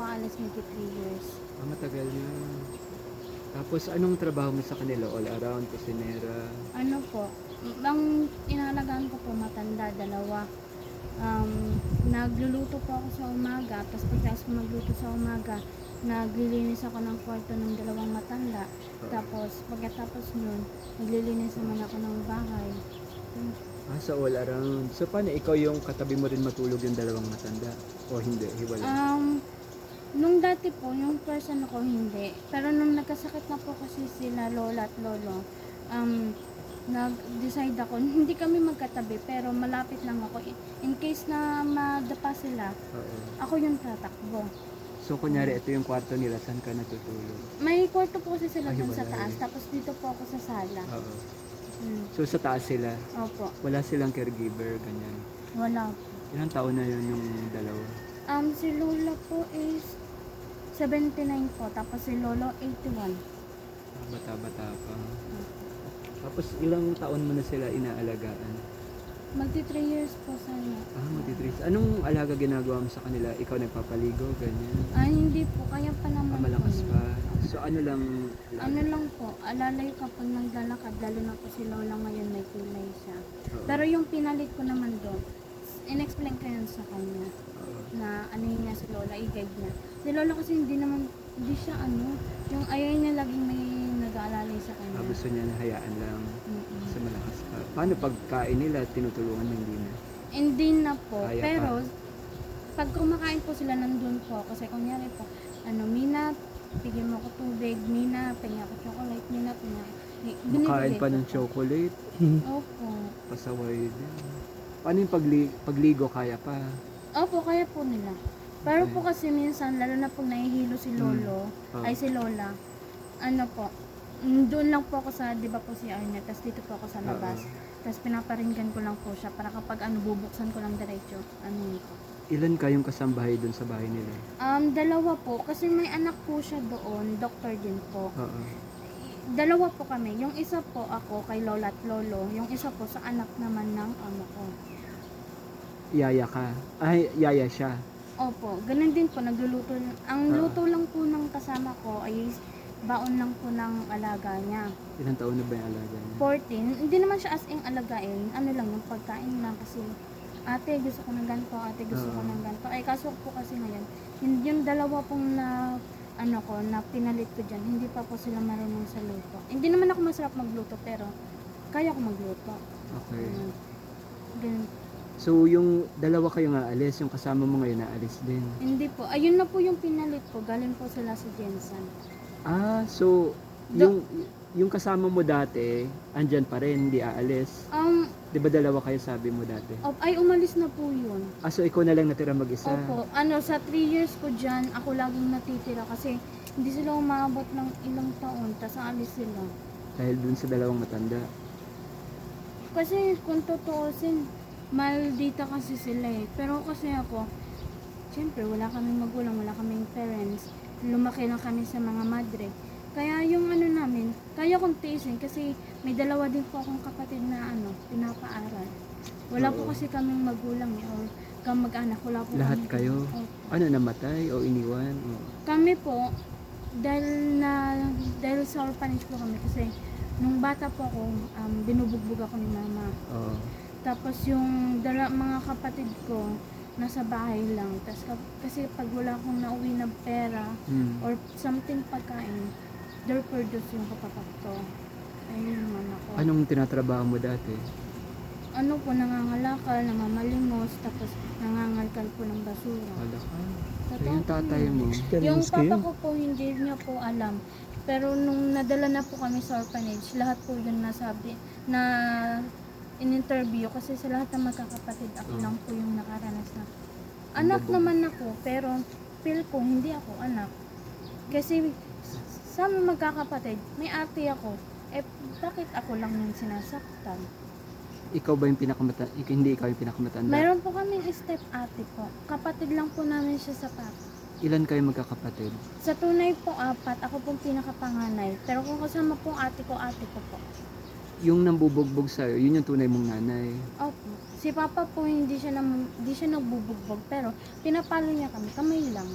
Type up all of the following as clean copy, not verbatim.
nakaalis 3 years. Matagal na. Tapos anong trabaho mo sa kanila? All around, kusinera? Ano po, ang inalagaan ko po matanda, dalawa. Nagluluto po ako sa umaga, tapos pagkatapos ko magluto sa umaga, naglilinis ako ng kwarto ng dalawang matanda. Tapos pagkatapos nun, naglilinis naman ako ng bahay. So all around. So paano ikaw yung katabi mo rin matulog yung dalawang matanda? O hindi? Hiwalay? Nung dati po, yung person ako hindi. Pero nung nagkasakit na po kasi sila lola at lolo, nag-decide ako, hindi kami magkatabi pero malapit lang ako. In case na madapa sila, Oo. ako yung tatakbo. So kunyari ito yung kwarto nila, saan ka natutulog? May kwarto po kasi sila dun sa hiwalay. taas, tapos dito po ako sa sala. Oo. Hmm. So sa taas sila? Opo, Wala silang caregiver, ganyan. wala po. Ilang taon na yun yung dalawa? Si lola po is 79 po, tapos si lolo 81. Bata-bata pa. Tapos ilang taon mo na sila inaalagaan? Magti 3 years po sana. Magti-3. Anong alaga ginagawa mo sa kanila? Ikaw nagpapaligo, ganyan? Hindi po, kaya pa naman Malakas po. pa. So ano lang? Ano lang po, alalay kapag naglalakad, lalo na po si lola ngayon may kilay siya. Oo. Pero yung pinalit ko naman doon, in-explain ko yun sa kanya Oo. na ano yun niya si lola, i-guide niya. Si lola kasi hindi siya yung ayaw niya laging may nag-aalalay sa kanya. Gusto niya na hayaan lang. Mm-mm. Kasi malakas pa. Paano pagkain nila, tinutulungan mo hindi na? Hindi na po, Kaya pero pag kumakain po sila nandun po, kasi kunyari po, Mina, bigyan mo ako tubig, Mina, pengi ako chocolate, Mina, Makain pa ng chocolate. Opo. Pasaway din. Paano yung pagligo, kaya pa? Opo, kaya po nila. Pero Okay. po kasi minsan, lalo na pag nahihilo si lolo, Oh. ay si lola, doon lang po ako sa, di ba po si Arnett, tapos dito po ako sa labas. Tapos pinaparinggan ko lang po siya para kapag bubuksan ko lang diretso, ko. Ilan kayong kasambahay dun sa bahay nila? Dalawa po, kasi may anak po siya doon, doktor din po. Oo. Dalawa po kami. Yung isa po ako kay lola at lolo, yung isa po sa anak naman ng amo ko. Yaya ka? Ay, yaya siya. Opo, ganun din po, nagluluto. Ang luto lang po ng kasama ko ay baon lang po ng alaga niya. Ilang taon na ba yung alaga niya? 14, hindi naman siya as in alagain, ano lang yung pagkain lang kasi ate gusto ko ng ganito, ate gusto ko ng ganito. Ay kaso po kasi ngayon, yung dalawa pong na pinalit ko dyan, hindi pa po sila marunong sa luto. Hindi naman ako masarap magluto pero kaya ko magluto. Okay. Ganun. So, yung dalawa kayong aalis, yung kasama mo ngayon aalis din? Hindi po, ayun na po yung pinalit ko, galing po sila sa Jensen. So, yung kasama mo dati, andyan pa rin, hindi aalis. Di ba dalawa kayo sabi mo dati? Ay umalis na po yun. So ikaw na lang natira mag-isa? Opo, sa 3 years ko dyan, ako laging natitira kasi hindi sila umabot ng ilang taon, tas alis sila. Dahil dun sa dalawang matanda? Kasi kung tutuusin, maldita kasi sila eh. Pero kasi ako, syempre wala kaming magulang, wala kaming parents. Lumaki lang kami sa mga madre. Kaya yung namin, kaya kong tiisin kasi may dalawa din po akong kapatid na pinapaaral. Wala po kasi kaming magulang or kamag-anak, wala po Lahat kami. kayo? Opo. Namatay o iniwan? Kami po, dahil sa orphanage po kami kasi nung bata po ako, binubugbog ako ni mama. Oo. Tapos yung mga kapatid ko, nasa bahay lang. Kasi pag wala akong nauwi na pera or something pagkain, therefore dos yung kapatid ko. Ayun naman ako. Anong tinatrabaho mo dati? Nangangalakal, namamalimos, tapos nangangalkal po ng basura. Wala ka. So Totoo yung tatay mo? Yung papa ko po, hindi niya po alam. Pero nung nadala na po kami sa orphanage, lahat po yun nasabi, na in-interview kasi sa lahat ng magkakapatid, ako lang po yung nakaranas na. Anak naman ako, pero feel ko hindi ako anak. Kasi sa mga magkakapatid, may ate ako. Bakit ako lang yung sinasaktan? Ikaw ba yung pinakamatanda? Hindi ikaw yung pinakamatanda? Meron po kaming step ate po. Kapatid lang po namin siya sa papa. Ilan kayo magkakapatid? Sa tunay po 4, ako pong pinakapanganay. Pero kung kasama pong ate ko po. Yung nambubugbog sa'yo, yun yung tunay mong nanay. Opo. Si Papa po hindi siya nagbubugbog pero pinapalo niya kami, kamay lang.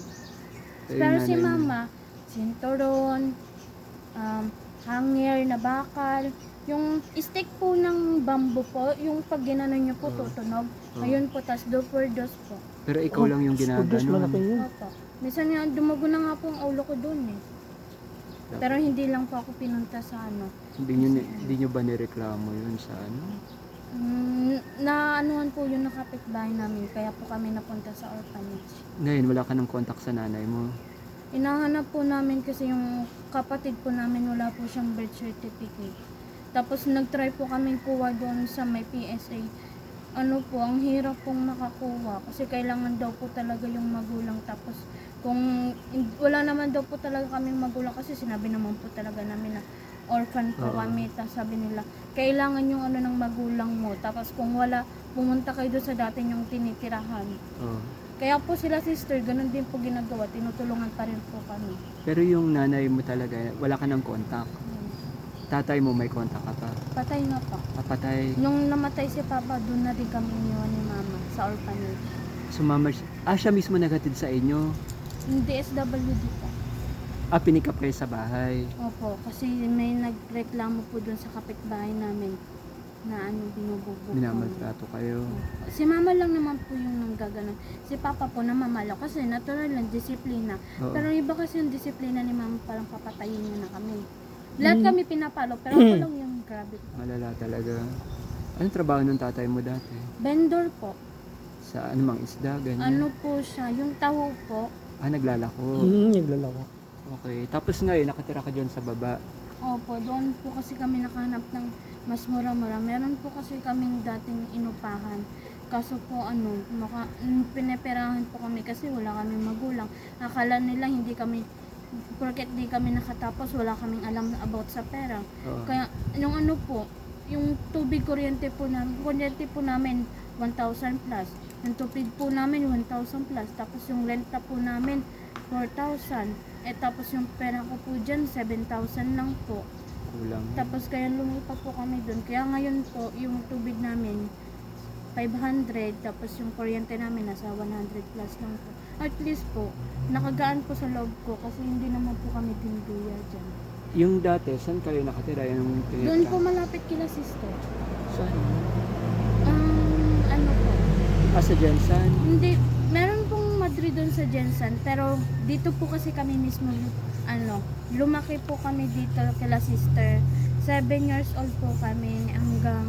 Yung Pero si nanay mo. mama, sinturon, hanger na bakal, yung stick po ng bamboo po, yung pag ginano nyo po Oo. tutunog. Oo. Ayun po, tas do for dos po. Pero ikaw lang yung Kudus, malaki ginaganon. yun. Opo. Minsan nga, dumugo na nga po ang ulo ko doon eh. Pero hindi lang po ako pinunta sa ano. Hindi nyo ba nireklamo yun sa ano? Naanuhan po yung nakapitbahay namin, kaya po kami napunta sa orphanage. Ngayon, wala ka ng contact sa nanay mo. Inahanap po namin kasi yung kapatid po namin wala po siyang birth certificate. Tapos nagtry po kaming kuha doon sa may PSA. Ano po, ang hirap pong makakuha kasi kailangan daw po talaga yung magulang. Tapos kung wala naman daw po talaga kaming magulang kasi sinabi naman po talaga namin na orphan po Oo. kami. Tapos sabi nila, kailangan yung ano ng magulang mo. Tapos kung wala, pumunta kayo doon sa dati yung tinitirahan. Oh. Kaya po sila sister, ganun din po ginagawa, tinutulungan pa rin po kami. Pero yung nanay mo talaga, wala ka ng contact. Tatay mo may contact ka pa. Patay nga pa. Papatay. Nung namatay si Papa, doon na din kami iniwan ni Mama sa orphanage. Sumama siya mismo naghatid sa inyo. Yung DSWD po. Pinikap kayo sa bahay. Opo, kasi may nagreklamo po doon sa kapitbahay namin na ano, binubugbog kami. Minamaltrato kayo. Opo. Si Mama lang naman po yung nanggaganon. Si Papa po namamalaw kasi natural lang, disiplina. Oo. Pero iba kasi yung disiplina ni Mama, parang papatayin niya na kami. Lahat kami pinapalo, pero ako lang yung grabe po. Malala talaga. Anong trabaho ng tatay mo dati? Vendor po. Sa anumang isda, ganyan? Ano po siya, yung taho po. Naglalako. Naglalako. Okay. Tapos ngayon, nakatira ka dyan sa baba. Opo, doon po kasi kami nakahanap ng mas mura-mura. Meron po kasi kaming dating inupahan. Kaso po pineperahan po kami kasi wala kaming magulang. Akala nila hindi kami, porket di kami nakatapos, wala kaming alam about sa pera. Oo. Kaya yung ano po, yung tubig kuryente po namin 1,000 plus. Yung tubig po namin 1,000 plus. Tapos yung renta po namin 4,000. Tapos yung pera ko po dyan 7,000 lang po. Kulang. Tapos kaya lumipat po kami doon. Kaya ngayon po, yung tubig namin 500, tapos yung kuryente namin nasa 100 plus lang po. At least po, nakagaan po sa loob ko kasi hindi naman po kami dinduya dyan. Yung dati, saan kayo nakatira? Yung Doon po malapit kila sister. Saan? Ano po? Sa Jensen? Hindi, meron pong Madrid doon sa Jensen, pero dito po kasi kami mismo, lumaki po kami dito kila sister. 7 years old po kami hanggang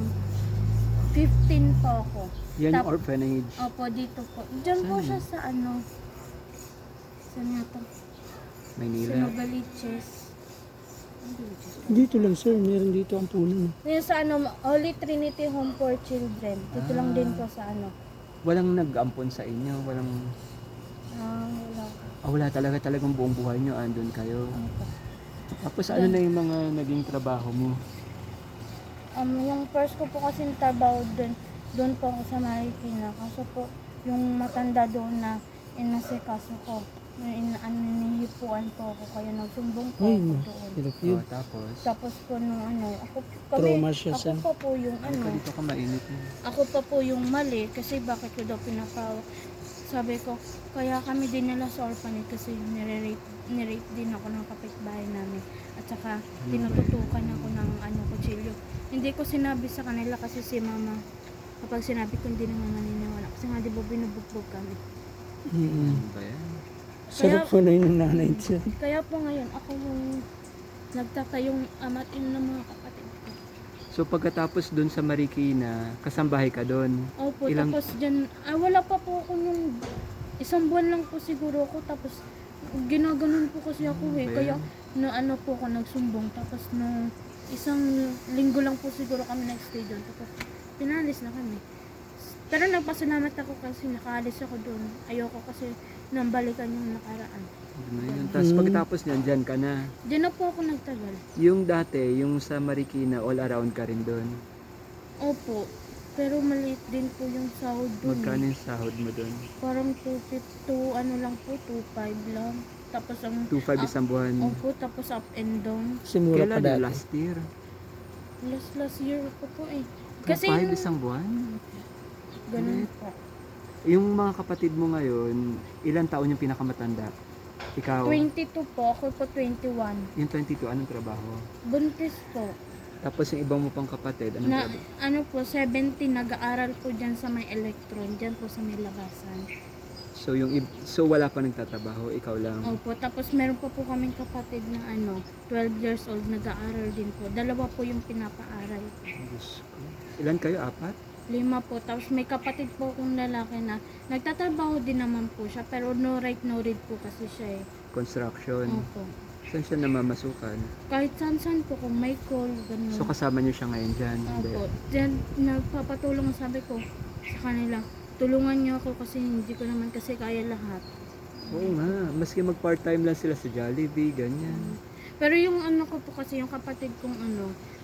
15 po ako. Yan yung orphanage. Opo, dito po. Diyan po Saan? siya sa saan nga to? Sa Maynila. Novaliches. Dito lang sir, meron dito ang puno. Yung sa Holy Trinity Home for Children. Dito lang din po sa Walang nag-ampon sa inyo? Walang... wala. wala talagang buong buhay nyo, andun kayo. Opo. Tapos ano na yung mga naging trabaho mo? Yung first ko po kasi trabaho doon po ako sa Marikina. Kaso po, yung matanda doon na inasikaso ko. Nihipuan po ako, kaya nagsumbong po Ay, ako doon. hirap yun. Tapos... Tapos po nung Trauma siya ako sa... pa po yung dito ka mainit na. ako pa po yung mali kasi bakit ko daw pinapawa. Sabi ko, kaya kami din nila sa orphanage kasi nirape din ako ng kapitbahay namin. At saka tinututukan ako ng kutsilyo. Hindi ko sinabi sa kanila kasi si Mama, kapag sinabi ko hindi naman maniniwala. Kasi nga di ba binubugbog kami. Ano ba yan? Sarap po na yung nanay siya. Kaya po ngayon ako yung nagtaka yung ama't ina ng mga kapatid ko. So pagkatapos dun sa Marikina, kasambahay ka dun? Opo, Ilang- tapos dyan, wala pa po ako nung isang buwan lang po siguro ako, tapos ginaganon po kasi ako Ba kaya yan? po ako nagsumbong, tapos nung isang linggo lang po siguro kami nag-stay doon, tapos pinalis na kami. Pero nagpasalamat ako kasi nakaalis ako doon, ayoko kasi nang balikan yung nakaraan. Ano yun? Tapos pagkatapos nyan, dyan ka na. Diyan na po ako nagtagal. Yung dati, yung sa Marikina, all around ka rin dun. Opo, pero maliit din po yung sahod doon. Magkano yung sahod mo dun? Parang 2.5 lang po, 2.5 lang. Tapos ang 2.5 isang buwan. Opo, tapos up and down. Kasi mura pa Kailan yun? dati. Last year? Last year ko po eh. 2.5 Kasi yung, isang buwan? ganun po. Yung mga kapatid mo ngayon, ilang taon yung pinakamatanda? Ikaw, 22 po, ako po 21. yung 22, anong trabaho? Buntis po. Tapos yung ibang mo pang kapatid, anong Na, trabaho? ano po, 17, nag-aaral po dyan sa may electron, dyan po sa may labasan. So wala pa nagtatrabaho, ikaw lang. Opo, tapos meron pa po kaming kapatid na 12 years old, nag-aaral din po. Dalawa po yung pinapaaral. Diyos ko. Ilan kayo? 4? 5 po. Tapos may kapatid po akong lalaki na nagtatrabaho din naman po siya, pero no right, no read po kasi siya eh. Construction. Opo. Saan siya namamasukan? Kahit saan po, kung may call, ganun. So kasama niyo siya ngayon dyan? Hindi. Opo. Diyan, nagpapatulong sabi ko sa kanila, tulungan niyo ako kasi hindi ko naman kasi kaya lahat. Oo nga. Maski mag part-time lang sila sa Jollibee, ganyan. Pero yung ano ko po kasi, yung kapatid kong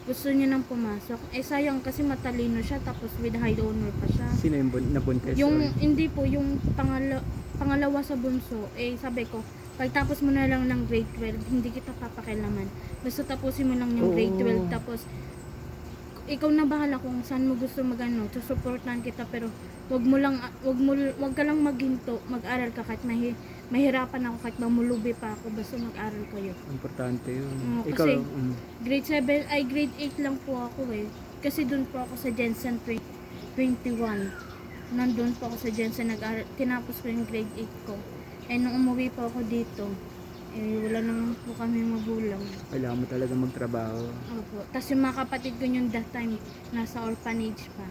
gusto niya nang pumasok. Eh sayang kasi matalino siya, tapos with high honor pa siya. Sino yung nabuntis? Yung, Or- hindi po, yung pangalawa sa bunso, eh sabi ko, pagtapos mo na lang ng grade 12, hindi kita papakilaman. Basta tapusin mo lang yung grade 12, tapos ikaw na bahala kung saan mo gusto magano, susuportahan kita, pero wag ka lang maghinto, mag-aral ka kahit mahirapan ako, kahit mamulubi pa ako, basta mag-aral kayo. Importante yun. Oo, Ikaw, kasi grade 8 lang po ako eh. Kasi doon po ako sa Jensen 21. Nandun po ako sa Jensen, tinapos ko yung grade 8 ko. Eh nung umuwi po ako dito, eh wala naman po kami magulang. kailangan mo talaga magtrabaho. Opo. Tapos yung mga kapatid ko yung that time, nasa orphanage pa.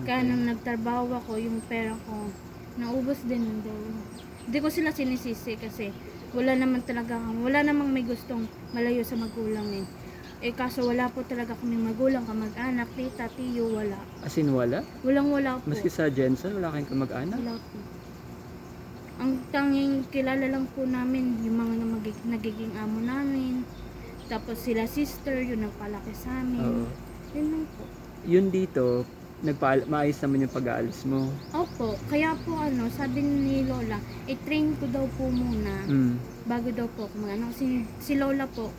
Kaya nung nagtrabaho ako, yung pera ko, naubos din yung dalawa. Hindi ko sila sinisisi kasi wala namang may gustong malayo sa magulang eh. Eh kaso wala po talaga kaming magulang, kamag-anak, tita, tiyo, wala. As in wala? Wala po. Maski sa Jensen, wala kayong kamag-anak? Wala po. Ang tanging kilala lang po namin, yung mga nagiging amo namin. Tapos sila sister, yung nagpalaki sa amin. Oo. Yun lang po. Yun dito, maayos naman yung pag-aalis mo. Opo, kaya po sabi ni Lola, i-train ko daw po muna bago daw po ako mag-ano. Kasi si Lola po,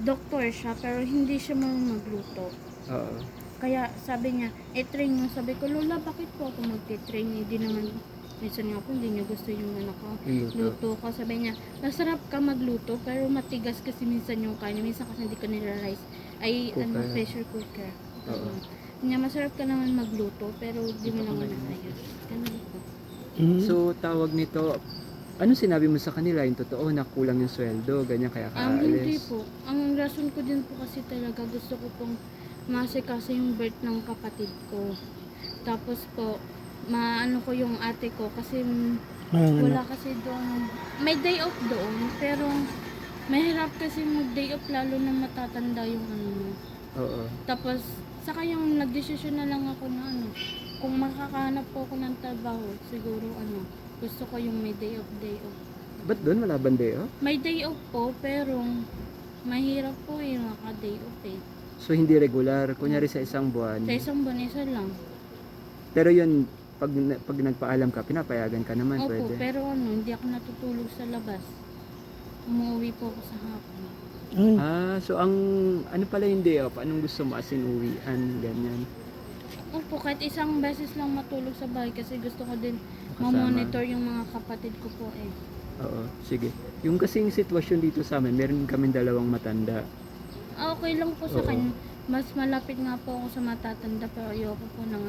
doktor siya, pero hindi siya marunong magluto. Oo. Kaya sabi niya, i-train mo. Sabi ko, Lola, bakit po ako mag-train? Hindi naman, minsan nga po, hindi niya gusto yung anak ko. Yung luto. Luto ko. Sabi niya, masarap ka magluto, pero matigas kasi minsan yung kanya. Minsan kasi hindi ko nila-rice. Ay, Cooker. pressure cooker. Oo. Niya, masarap ka naman magluto, pero di mo naman naayos. Ganun po. So, tawag nito, ano sinabi mo sa kanila? Yung totoo na kulang yung sweldo, ganyan kaya Hindi kaalis? po. Ang rason ko din po kasi talaga gusto ko pong masikaso yung birth ng kapatid ko. Tapos po, maano ko yung ate ko kasi wala kasi doon. May day off doon, pero mahirap kasi mag-day off lalo na matatanda yung Oo. Tapos, saka yung nagdesisyon na lang ako na kung makakahanap po ako ng trabaho, siguro gusto ko yung may day off, day off. Ba't doon? Wala bang day off? May day off po, pero mahirap po yung maka-day off eh. So, hindi regular. Kunyari sa isang buwan. Sa isang buwan, isa lang. Pero yun, pag nagpaalam ka, pinapayagan ka naman, Opo, pwede. pero hindi ako natutulog sa labas. Umuwi po ako sa hapon. So ano pala yung day off? Anong gusto mo? As in uwian, ganyan. Opo, kahit isang beses lang matulog sa bahay kasi gusto ko din Kasama. ma-monitor yung mga kapatid ko po eh. Oo, sige. Yung kasing sitwasyon dito sa amin, meron kaming 2 matanda. Okay lang po sa Oo. kanya. Mas malapit nga po ako sa matatanda pero ayoko po ng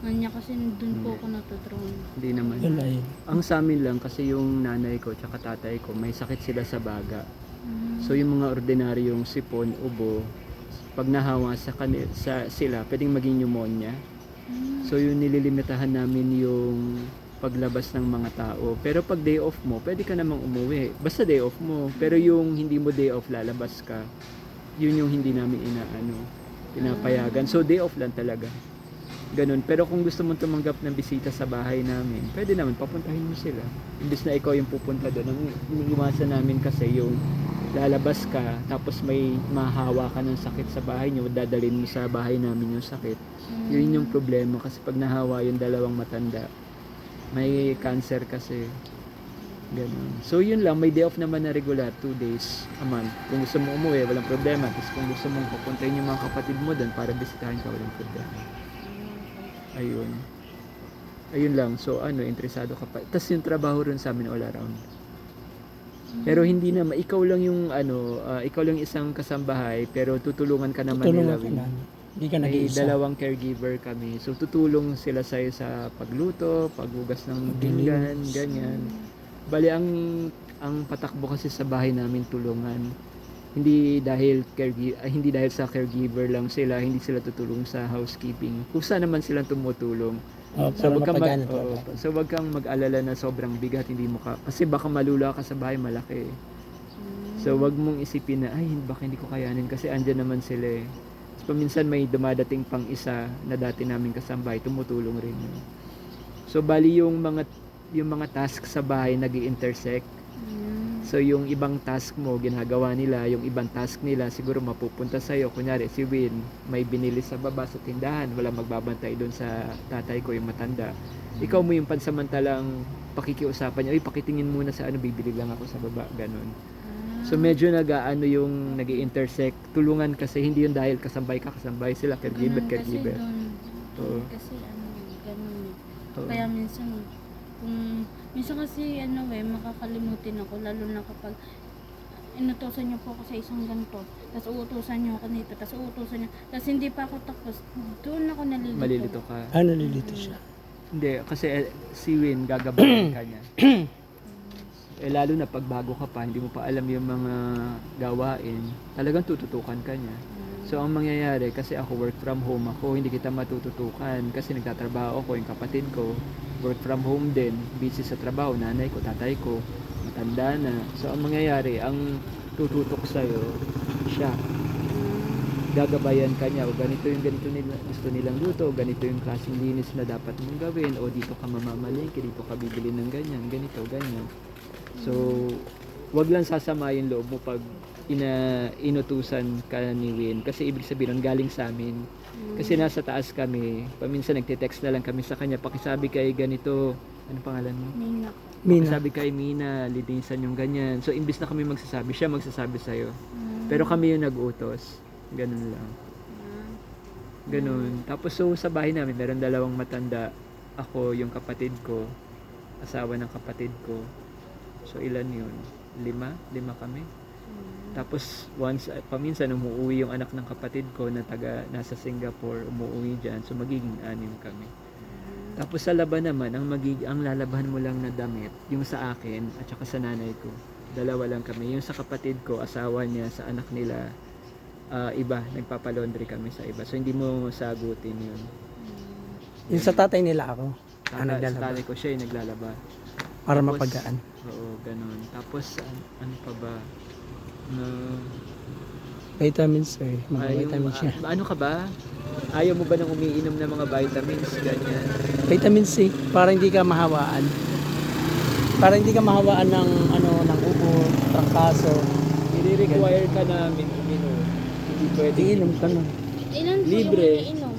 kanya kasi dun po ako natutunan. Hindi naman. Wala yun. Ang sa amin lang, kasi yung nanay ko tsaka tatay ko, may sakit sila sa baga. So yung mga ordinaryong sipon, ubo, pag nahawa sa sila, pwedeng maging pneumonia. So yung nililimitahan namin yung paglabas ng mga tao. Pero pag day off mo, pwede ka namang umuwi. Basta day off mo. Pero yung hindi mo day off, lalabas ka. Yun yung hindi namin pinapayagan. So day off lang talaga. Ganun. Pero kung gusto mong tumanggap ng bisita sa bahay namin, pwede naman, papuntahin mo sila. Imbis na ikaw yung pupunta doon. Ang iniiwasan namin kasi yung lalabas ka, tapos may mahawa ka ng sakit sa bahay nyo, dadalhin mo sa bahay namin yung sakit. Yun yung problema kasi pag nahawa yung 2 matanda, may cancer kasi. Ganun. So yun lang, may day off naman na regular, 2 days a month. Kung gusto mo umuwi, walang problema. Tapos kung gusto mong pupuntahin yung mga kapatid mo doon para bisitahin ka, walang problema. Ayun lang. So interesado ka pa. Tapos yung trabaho rin sa amin all around. Pero hindi naman, ikaw lang yung ikaw lang isang kasambahay, pero tutulungan ka naman Tutulungan nila. ka na. Hindi ka May nag-iisa. dalawang caregiver kami. So tutulong sila sa'yo sa pagluto, paghugas ng pinggan, ganyan. Bali ang patakbo kasi sa bahay namin tulungan. Hindi dahil sa caregiver lang sila, hindi sila tutulong sa housekeeping. Kusa naman silang tumutulong. Para wag kang mapagana trabaho. so wag kang mag-alala na sobrang bigat, hindi mo kasi baka malula ka sa bahay, malaki. So wag mong isipin na ay baka hindi ko kayanin kasi andyan naman sila eh. So, paminsan may dumadating pang isa na dati naming kasambahay, tumutulong rin yun. So bali yung mga task sa bahay nag-intersect. So yung ibang task mo ginagawa nila, yung ibang task nila siguro mapupunta sa iyo. Kunyari si Win may binili sa baba sa tindahan, wala magbabantay doon sa tatay ko yung matanda. Ikaw mo yung pansamantalang pakikiusapan niya, pakitingin muna sa bibili lang ako sa baba, ganun. So medyo yung nag-intersect, tulungan kasi hindi yun dahil kasambay sila, caregiver. Oo. Kasi ganun. Oo. Kaya minsan kasi makakalimutin ako, lalo na kapag inutusan niyo po ako sa isang ganito, tapos uutusan niyo ako nito, tapos uutusan niyo, tapos hindi pa ako tapos, doon ako nalilito. Malilito ka. Nalilito siya. Hindi, kasi si Win gagabayan ka niya. Lalo na pag bago ka pa, hindi mo pa alam yung mga gawain, talagang tututukan ka niya. So ang mangyayari, kasi ako work from home ako, hindi kita matututukan kasi nagtatrabaho ako, yung kapatid ko work from home din, busy sa trabaho, nanay ko, tatay ko, matanda na. So ang mangyayari, ang tututok sa'yo, siya. Gagabayan ka niya, o ganito nila, gusto nilang luto, o ganito yung klaseng linis na dapat mong gawin, o dito ka mamamalengke, dito ka bibili ng ganyan, ganito, ganyan. So, wag lang sasama yung loob mo pag inutusan ka ni Win, kasi ibig sabihin nun, galing sa amin. Kasi nasa taas kami, paminsan nagte-text na lang kami sa kanya, pakisabi kay ganito, ano pangalan mo? Mina. Pakisabi kay Mina, linisan yung ganyan. So imbis na kami magsasabi, siya magsasabi sa'yo. Pero kami yung nag-utos, ganun lang. Ganun. Tapos so sa bahay namin, meron dalawang matanda, ako, yung kapatid ko, asawa ng kapatid ko. So ilan yun? 5 kami. Tapos once paminsan umuwi yung anak ng kapatid ko na nasa Singapore, umuwi diyan. So magiging 6 kami. Tapos sa laban naman, ang lalaban mo lang na damit, yung sa akin at saka sa nanay ko. 2 lang kami. Yung sa kapatid ko, asawa niya, sa anak nila, iba, nagpapalaundry kami sa iba. So hindi mo sagutin yun. Yung sa tatay nila ako. Sa Naglalaba. tatay ko siya yung naglalaba. Para Tapos, mapagaan. Oo, ganun. Tapos ano pa ba? Vitamins mga vitamins siya. Ano ka ba? Ayaw mo ba nang umiinom ng mga vitamins? Ganyan. Vitamin C, para hindi ka mahawaan. Para hindi ka mahawaan ng ng ubo, trangkaso. I-require ka na uminom. Hindi pwede. Iinom ka na. Ilan po Libre. yung iniinom?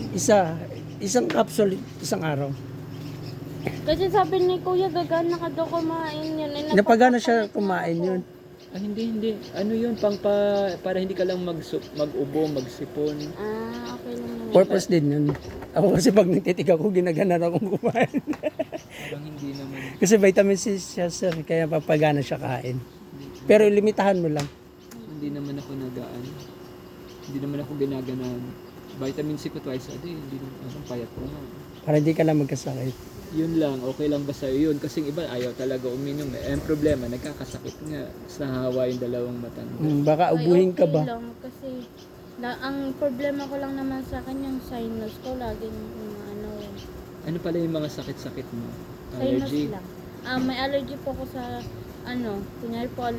Isang capsule, isang araw. Kasi sabi ni Kuya, gagana ka daw kumain yun. Napagana siya kumain yun. Hindi. Ano yun? Para hindi ka lang mag-ubo, magsipon. Okay lang naman. Purpose din yun. Ako kasi pag nagtitig ako, ginagana na akong kumain. Parang hindi naman. Kasi vitamin C siya sir, kaya papagana siya kain. Pero limitahan mo lang. Hindi naman ako nagaan. Hindi naman ako ginaganan. Vitamin C ko twice a day. Hindi naman. Ang payat ko nga. Para hindi ka na magkasakit. Yun lang, okay lang ba sa'yo yun? Kasi iba ayaw talaga uminom eh. Ang problema, nagkakasakit nga sa hawa yung dalawang matanda. Baka ubuhin ka ba? Okay lang, kasi ang problema ko lang naman sa akin yung sinus ko, laging Ano pala yung mga sakit-sakit mo? sinus Allergy? lang. May allergy po ako sa kunyari po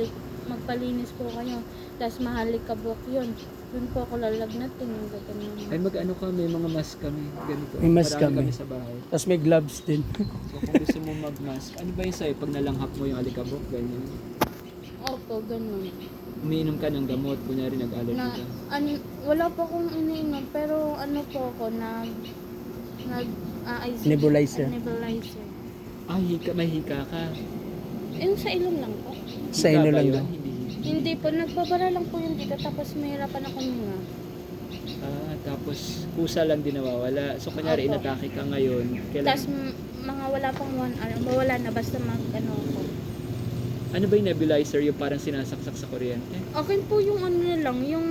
magpalinis po kayo, tapos mahalikabok yun. Doon po ako lalagnatin, yung gagawin. Ay mag-ano ka, may mga mask kami. Ganito. May mask Marami kami. sa bahay. Tapos may gloves din. So kung gusto mo mag-mask, ano ba yung sa'yo? Pag nalanghap mo yung alikabok, ganyan. Opo, ganun. Umiinom ka ng gamot, kunyari nag-allergy Na, ka. wala pa akong iniinom, pero po ako, Nebulizer. nebulizer. May hika ka. Yung sa ilong lang po. Sa Hika ino ba lang yun? daw. Hindi po, nagpabara lang po yung dika, tapos mahirapan ako nga. Tapos kusa lang din nawawala. So kunyari Opo. inatake ka ngayon, kailan? Tapos mga wala pang 1 hour, mawala na basta ako. Ano ba yung nebulizer? Yung parang sinasaksak sa kuryente? Akin po yung ano na lang, yung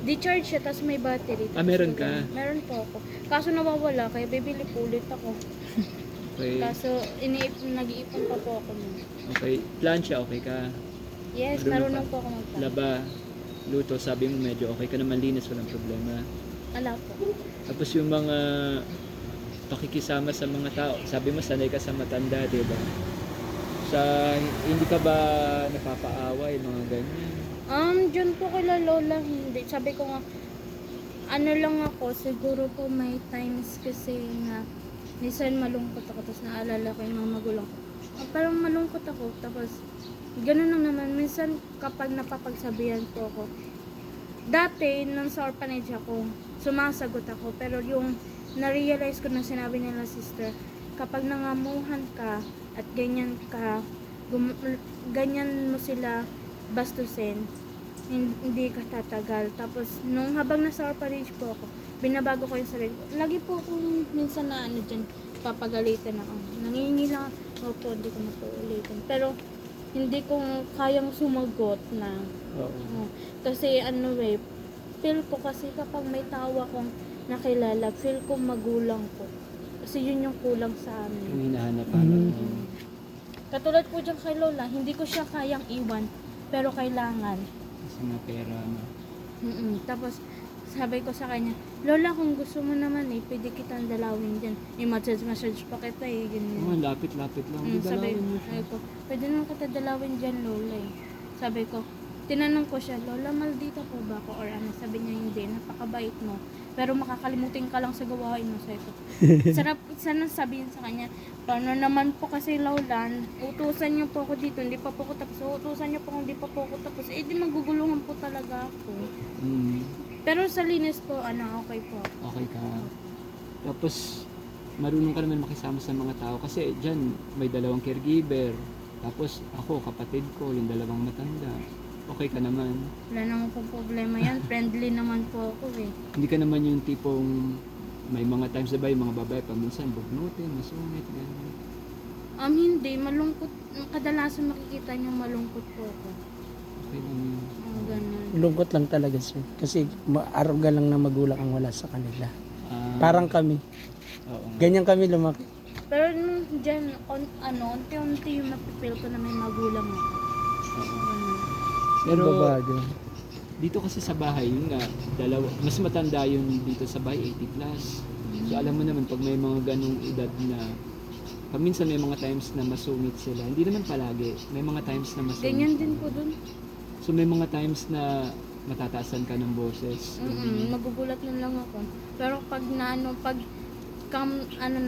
di-charge siya, tapos may battery. Ah, meron Tapos ka? Meron po ako. Kaso nawawala, kaya bibili po ulit ako. Okay. Kaso nag-iipon pa po ako nun. Okay. Plancha, okay ka? Yes, Marunong marunong po ako magpapalala. Laba, luto, sabi mo medyo okay ka naman, linis, walang problema. Ala po. Tapos yung mga pakikisama sa mga tao, sabi mo sanay ka sa matanda, di ba? Sa, hindi ka ba napapaaway, mga ganyan? Dyan po kila Lola, hindi. Sabi ko nga, ano lang ako, siguro po may times kasi na minsan malungkot ako, tapos naalala ko yung mga magulang ko. Parang malungkot ako, tapos ganun lang naman. Minsan kapag napapagsabihan po ako, dati nang sa orphanage ako, sumasagot ako, pero yung na-realize ko na sinabi nila sister, kapag nangamuhan ka at ganyan ka, ganyan mo sila bastusin, hindi ka tatagal. Tapos nung habang nasa orphanage po ako, binabago ko yung sarili ko. Lagi po akong minsan na ano dyan, papagalitan ako. Nangingi lang ako po, hindi ko na po ulitin. Pero hindi ko kayang sumagot na. Oo. Kasi ano feel ko kasi kapag may tao akong nakilala, feel ko magulang ko. Kasi yun yung kulang sa amin. Yung hinahanap Katulad po dyan kay Lola, hindi ko siya kayang iwan, pero kailangan. Kasi nga pera, no? Tapos sabi ko sa kanya, Lola, kung gusto mo naman pwede kitang dalawin dyan. Massage pa kita ganyan. Oh, lapit-lapit lang. Di Sabi dalawin mo siya. ko, pwede naman kita dalawin dyan, Lola Sabi ko, tinanong ko siya, Lola, maldita po ba ako? Or ano, sabi niya, hindi, napakabait mo. Pero makakalimutin ka lang sa gawain mo, sabi ko. Sarap, sana sabihin sa kanya, paano naman po kasi Lola, utusan niyo po ako dito, hindi pa po ako tapos. Utusan niyo po kung hindi pa po ako tapos. Di magugulungan po talaga ako. Pero sa linis po, okay po. Okay ka. Tapos, marunong ka naman makisama sa mga tao. Kasi dyan, may dalawang caregiver. Tapos, ako, kapatid ko, yung dalawang matanda. Okay ka naman. Wala naman po problema yan. Friendly naman po ako Hindi ka naman yung tipong may mga times na ba yung mga babae paminsan bugnutin, masungit, gano'n. Hindi. Malungkot. Kadalasan makikita niyo malungkot po ako. Okay lang yun. Ganun. Lungkot lang talaga sir. Kasi aruga lang na magulang ang wala sa kanila. Ah, Parang kami. oo nga. Ganyan kami lumaki. Pero nung dyan, unti-unti yung napipil ko na may magulang ako. Oo. Ganun. Pero Babago. dito kasi sa bahay, yun nga, mas matanda yung dito sa bahay, 80 plus. So alam mo naman, pag may mga ganong edad na, paminsan may mga times na masungit sila. Hindi naman palagi, may mga times na masungit. Ganyan din po dun. So may mga times na matataasan ka ng boses. Magugulat na lang ako. Pero pag na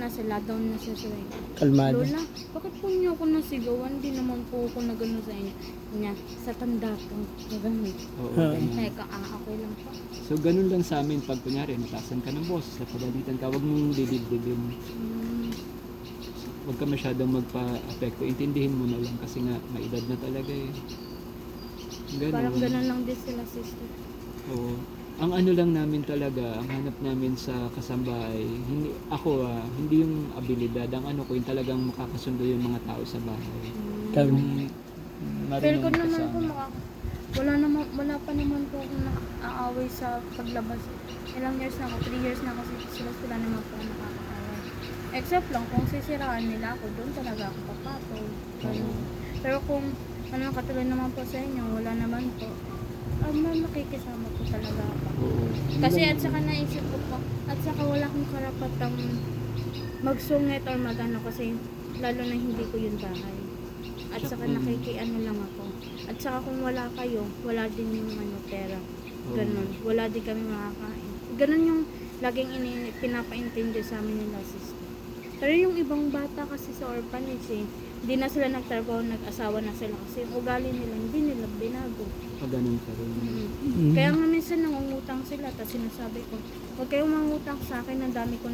sila, down na sila. Kalmado. Lola, bakit po niyo ako nasigawan? Di naman po ako nagano sa inyo. Niya, sa tanda ko. Nagano. Oo, Ah. ganun. Teka, okay lang po. So ganun lang sa amin pag kunyari nataasan ka ng boses, napagalitan ka, wag mong didibdibin. Huwag ka masyadong magpa-apekto. Intindihin mo na lang kasi nga may edad na talaga eh. Ganun. Parang ganun lang din sila, sister. Oo. Ang ano lang namin talaga, ang hanap namin sa kasambahay, hindi yung abilidad, ang ano ko yung talagang makakasundo yung mga tao sa bahay. Kami. Feel ko Marunong naman po kasama. wala pa naman po akong naaaway sa paglabas. Ilang years na ako, 3 years na ako sila naman po ang nakakaaway. Except lang kung sisiraan nila ako, doon talaga ako papatol. Ganun. Pero kung katulad naman po sa inyo, wala naman po. Makikisama po talaga ako. Oo. Kasi at saka naisip ko po, at saka wala akong karapatang magsungit or magano kasi lalo na hindi ko yung bahay. At saka nakikiano lang ako. At saka kung wala kayo, wala din yung pera. Ganon. Wala din kami makakain. Ganon yung laging pinapaintindi sa amin nila sister. Pero yung ibang bata kasi sa orphanage hindi na sila nagtrabaho, nag-asawa na sila kasi yung ugali nila, hindi nila binago. Pag ganun ka rin. Kaya nga minsan nangungutang sila, tapos sinasabi ko, huwag kayong mangutang sa akin, ang dami ko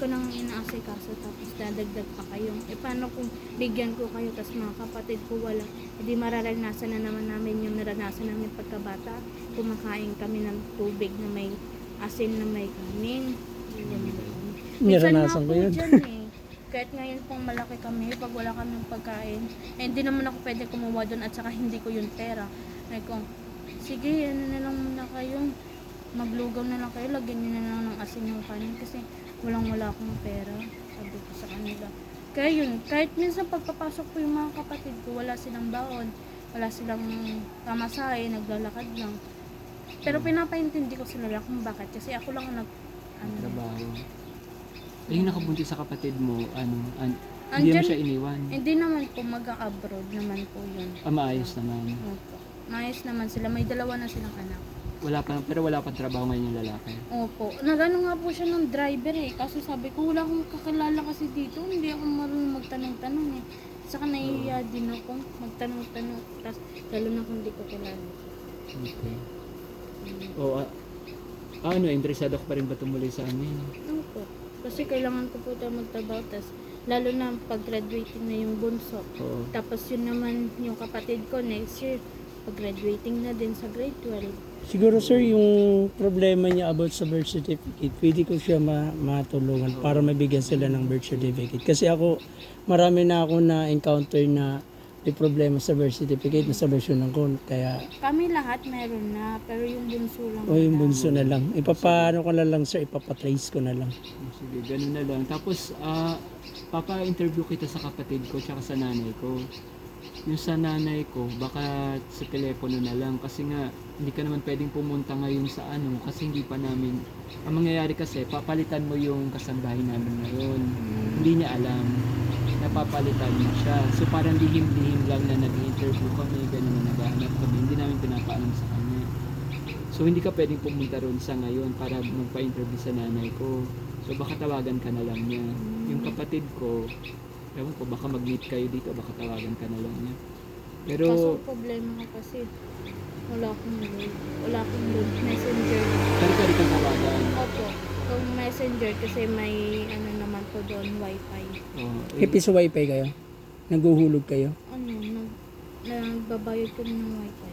nang inaasikaso, tapos dadagdag pa kayo. Paano kung bigyan ko kayo, tapos mga kapatid ko wala, hindi mararanasan na naman namin yung naranasan namin pagkabata. Kumakain kami ng tubig na may asin na may kanin. Minsan nga Niranasan ko po yun. dyan Kahit ngayon pong malaki kami, pag wala kaming pagkain, eh, hindi naman ako pwede kumuha doon at saka hindi ko yung pera. Ay ko, sige, ano na lang muna kayo, maglugaw na lang kayo, lagyan nyo na lang ng asin yung kanin kasi wala akong pera, sabi ko sa kanila. Kaya yun, kahit minsan pagpapasok ko yung mga kapatid ko, wala silang baon, wala silang pamasahe, naglalakad lang. Pero pinapaintindi ko sila lang kung bakit, kasi ako lang ang Trabaho. Eh, yung nakabuntis sa kapatid mo, hindi mo Andyan- siya iniwan. Hindi naman po mag-abroad naman po yun. Maayos naman. Opo. Maayos naman sila, may dalawa na silang anak. Pero wala pang trabaho ngayon yung lalaki. Opo. Nagano nga po siya ng driver eh. Kaso sabi ko, wala akong kakilala kasi dito. Hindi ako marunong magtanong-tanong eh. Saka nahihiya din ako magtanong-tanong. Tapos lalo na kung hindi ko kilala. Okay. O, interesado ko pa rin ba tumuloy sa amin? Opo. Kasi kailangan ko po tayo magtrabaho. Tapos lalo na pag-graduating na yung bunso. Oo. Tapos yun naman yung kapatid ko next year. Pag-graduating na din sa grade 12. Siguro sir, yung problema niya about sa birth certificate, pwede ko siya matulungan para mabigyan sila ng birth certificate. Kasi ako, marami na ako na-encounter na may problema sa birth certificate na sa version ng ko. Kaya, Kami lahat meron na, pero yung bunso lang. o yung bunso na lang. Ipapano ko na lang sir, ipapatrace ko na lang. Sige, ganun na lang. Tapos, papa-interview kita sa kapatid ko tsaka sa nanay ko. Yung sa nanay ko, baka sa telepono na lang kasi nga hindi ka naman pwedeng pumunta ngayon sa kasi hindi pa namin. Ang mangyayari kasi, papalitan mo yung kasambahay namin ngayon. Hindi niya alam na papalitan mo siya. So parang lihim-lihim lang na nag-interview kami, ganun na naghahanap kami. Hindi namin pinapaalam sa kanya. So hindi ka pwedeng pumunta ron sa ngayon para magpa-interview sa nanay ko. So baka tawagan ka na lang niya. Yung kapatid ko, ewan ko, baka mag-meet kayo dito, baka tawagan ka na lang niya. Pero, Kaso problema ko kasi wala akong load. Wala akong load. Messenger. pwede kang tawagan. Opo. Kung messenger kasi may naman po doon, wifi. Happy sa wifi kayo? Naguhulog kayo? Nagbabayad kami ng wifi.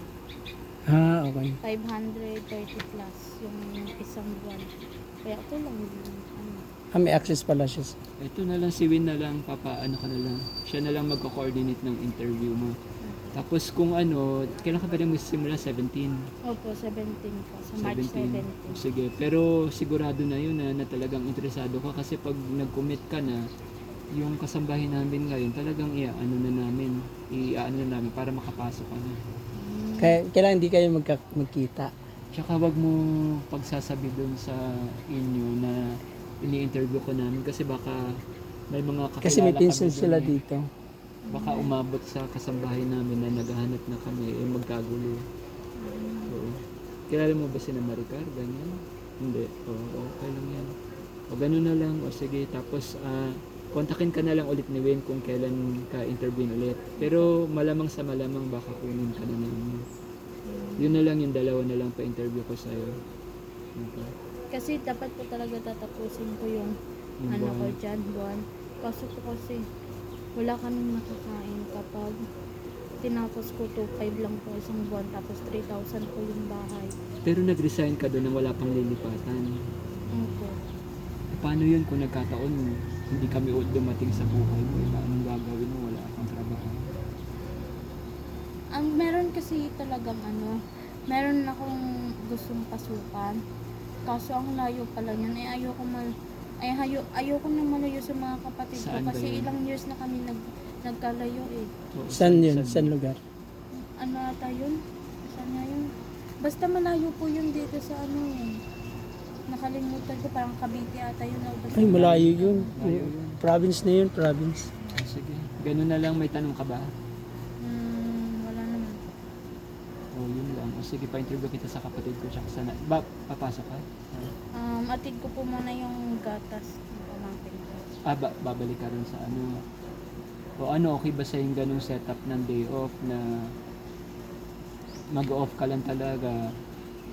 Okay. 530 plus yung isang buwan. Kaya ako lang May access pala siya. Ito na lang, si Win na lang, ka na lang. Siya na lang magko-coordinate ng interview mo. Tapos kung kailan ka ba rin magsisimula? 17? Opo, 17 po. Sa March 17. Sige, pero sigurado na yun na talagang interesado ka kasi pag nag-commit ka na, yung kasambahin namin ngayon talagang iaano na namin para makapasok ka na. Kaya kailangan hindi kayo magkita. Tsaka wag mo pagsasabi doon sa inyo na ini-interview ko namin kasi baka may mga kakilala Kasi may pinsan kami sila dun eh. dito. Baka umabot sa kasambahay namin na naghahanap na kami magkagulo. Oo. Kilala mo ba si na Maricar? Ganyan? Hindi. Oo, okay lang yan. O ganun na lang. O sige, tapos kontakin ka na lang ulit ni Wayne kung kailan ka intervene ulit. Pero malamang sa malamang baka kunin ka na namin. Yun na lang, yung dalawa na lang pa-interview ko sa'yo. Okay. Kasi dapat po talaga tatapusin ko yung Yung ko buwan. dyan, buwan. Kaso po kasi wala kaming makakain kapag tinapos ko 2,500 lang po isang buwan tapos 3,000 po yung bahay. Pero nag-resign ka doon na wala pang lilipatan. Opo. Paano yun kung nagkataon hindi kami dumating sa buhay mo? Anong gagawin mo? Wala kang trabaho. Ang meron kasi talagang meron akong gustong pasukan. Kaso ang layo pala niyan, ayoko na malayo sa mga kapatid Saan ko ba kasi yun? ilang years na kami nagkalayo eh. Oo, Saan yun? Saan lugar? Ano ata yun? Saan nga yun? Basta malayo po yun dito sa nakalimutan ko, parang Cavite ata yun. Basta Ay, malayo yun. Malayo yun. Province na yun, province. Sige. Ganun na lang, may tanong ka ba? Wala naman. Yun lang. Sige, pa-interview kita sa kapatid ko tsaka sa papasok ka? Atid ko po muna yung gatas ng pamangkin ko. Babalik ka rin sa okay ba sa yung ganung setup ng day off na mag-off ka lang talaga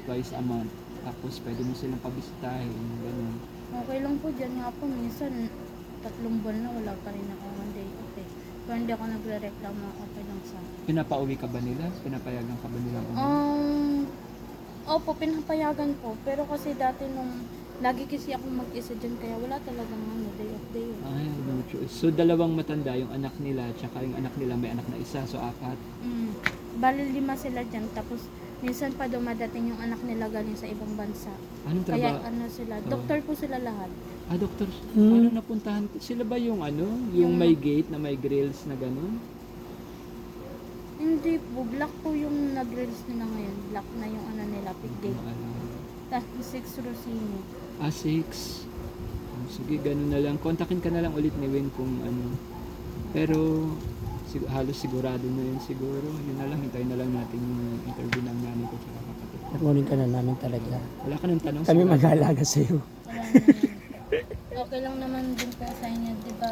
twice a month tapos pwede mo silang pabisitahin, ganun. Okay lang po dyan nga po. Minsan, 3 buwan na wala pa rin ako ng day off eh. Pero hindi ako nagre-reklamo, okay lang sa akin. Pinapauwi ka ba nila? Pinapayagan ka ba nila? Opo, pinapayagan po. Pero kasi dati nung Lagi kasi akong mag-isa dyan, kaya wala talagang day off day off. Ay, no choice. So, dalawang matanda, yung anak nila, tsaka yung anak nila may anak na isa, so 4. Bali 5 sila dyan, tapos minsan pa dumadating yung anak nila galing sa ibang bansa. Anong Kaya trabaho? ano sila, doktor po sila lahat. Doktor, Hmm. ano napuntahan? Sila ba yung yung may gate na may grills na gano'n? Hindi po, black po yung nag-release nila ngayon. Black na yung ano nila, big day. Tapos 6 Rosini. 6. Sige, ganun na lang. Kontakin ka na lang ulit ni Win kung ano. Pero, halos sigurado na yun siguro. Yun na lang, hintayin na lang natin yung interview ng nanay ko sa kapatid. Nakunin ka na namin talaga. Wala ka ng tanong? Kami Sigurado? mag-aalaga sa'yo. Wala naman. Okay lang naman din po sa inyo, di ba?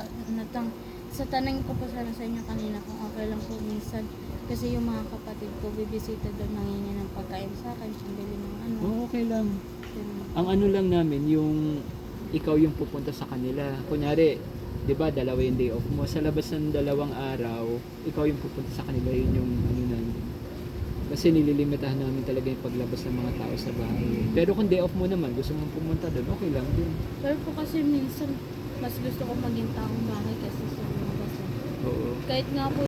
Sa tanong ko po sana sa inyo kanina kung okay lang po minsan. Kasi yung mga kapatid ko, bibisita doon, nangingi ng pagkain sa akin, pambili ng ano. Oo, okay lang. Ganun. Ang ano lang namin, yung ikaw yung pupunta sa kanila. Kunyari, di ba, dalawa yung day off mo. Sa labas ng 2 araw, ikaw yung pupunta sa kanila, yun yung ano namin. Kasi nililimitahan namin talaga yung paglabas ng mga tao sa bahay. Pero kung day off mo naman, gusto mong pumunta doon, okay lang din. Pero po kasi minsan, mas gusto ko maging taong bahay kasi sa mga basa. Oo. Kahit nga po